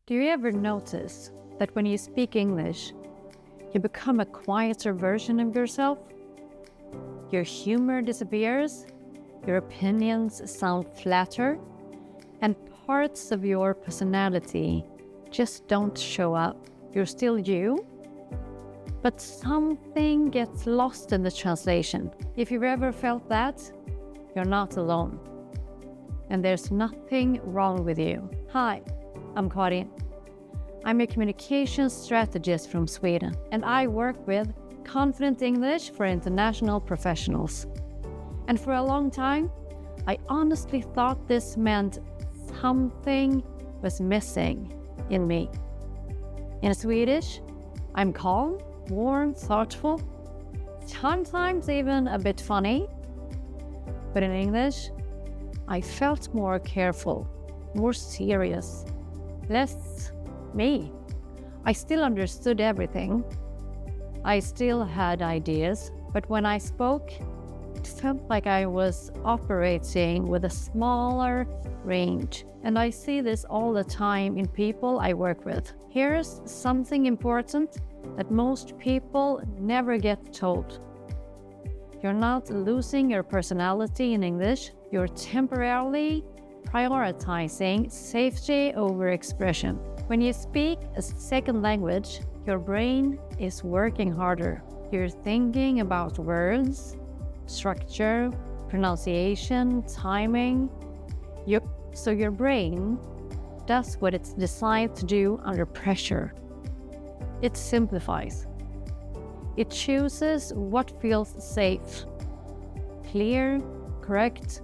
Do you ever notice that when you speak English, you become a quieter version of yourself? Your humor disappears, your opinions sound flatter, and parts of your personality just don't show up. You're still you, but something gets lost in the translation. If you've ever felt that, you're not alone. And there's nothing wrong with you. Hi, I'm Karin. I'm a communication strategist from Sweden, and I work with Confident English for international professionals. And for a long time, I honestly thought this meant something was missing in me. In Swedish, I'm calm, warm, thoughtful, sometimes even a bit funny. But in English, I felt more careful, more serious, less me. I still understood everything. I still had ideas, but when I spoke, it felt like I was operating with a smaller range. And I see this all the time in people I work with. Here's something important that most people never get told. You're not losing your personality in English. You're temporarily prioritizing safety over expression. When you speak a second language, your brain is working harder. You're thinking about words, structure, pronunciation, timing. So your brain does what it's designed to do under pressure. It simplifies. It chooses what feels safe, clear, correct.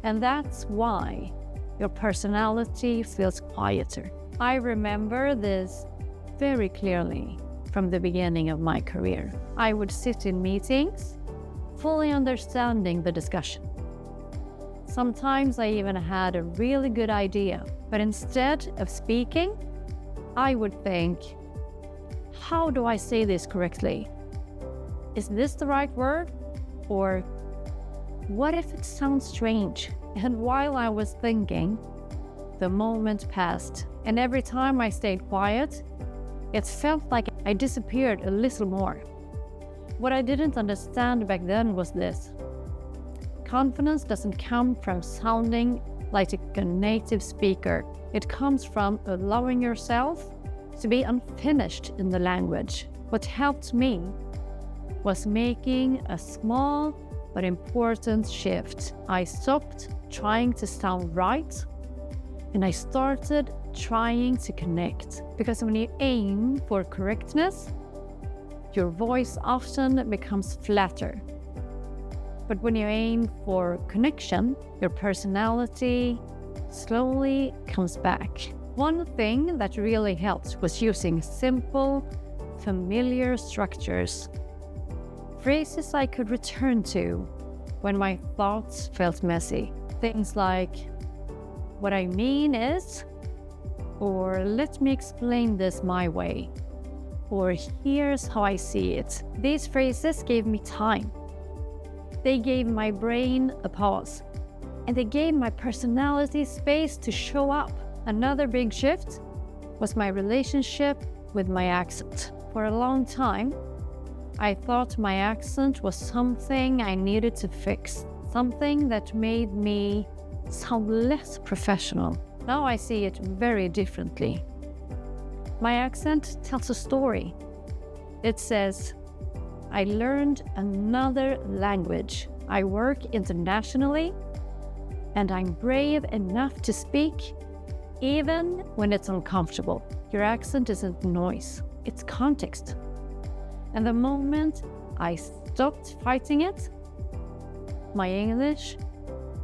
And that's why your personality feels quieter. I remember this very clearly from the beginning of my career. I would sit in meetings, fully understanding the discussion. Sometimes I even had a really good idea, but instead of speaking, I would think, how do I say this correctly? Is this the right word? Or what if it sounds strange? And while I was thinking, the moment passed, and every time I stayed quiet, it felt like I disappeared a little more. What I didn't understand back then was this. Confidence doesn't come from sounding like a native speaker. It comes from allowing yourself to be unfinished in the language. What helped me was making a small but important shift. I stopped trying to sound right, and I started trying to connect. Because when you aim for correctness, your voice often becomes flatter. But when you aim for connection, your personality slowly comes back. One thing that really helped was using simple, familiar structures. Phrases I could return to when my thoughts felt messy. Things like, what I mean is, or let me explain this my way, or here's how I see it. These phrases gave me time. They gave my brain a pause, and they gave my personality space to show up. Another big shift was my relationship with my accent. For a long time, I thought my accent was something I needed to fix, something that made me sound less professional. Now I see it very differently. My accent tells a story. It says, I learned another language. I work internationally, and I'm brave enough to speak even when it's uncomfortable. Your accent isn't noise, it's context. And the moment I stopped fighting it, my English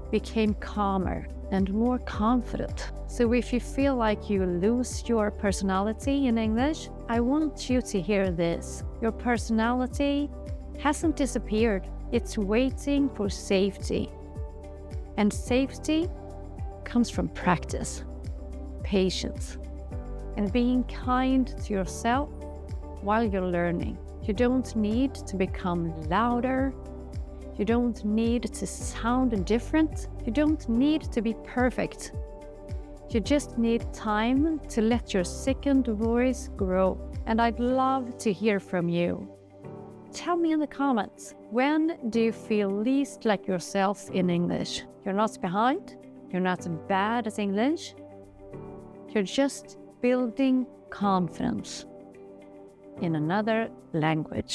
became calmer and more confident. So if you feel like you lose your personality in English, I want you to hear this. Your personality hasn't disappeared. It's waiting for safety. And safety comes from practice, patience, and being kind to yourself while you're learning. You don't need to become louder. You don't need to sound different. You don't need to be perfect. You just need time to let your second voice grow, and I'd love to hear from you. Tell me in the comments, when do you feel least like yourself in English? You're not behind, you're not bad at English, you're just building confidence in another language.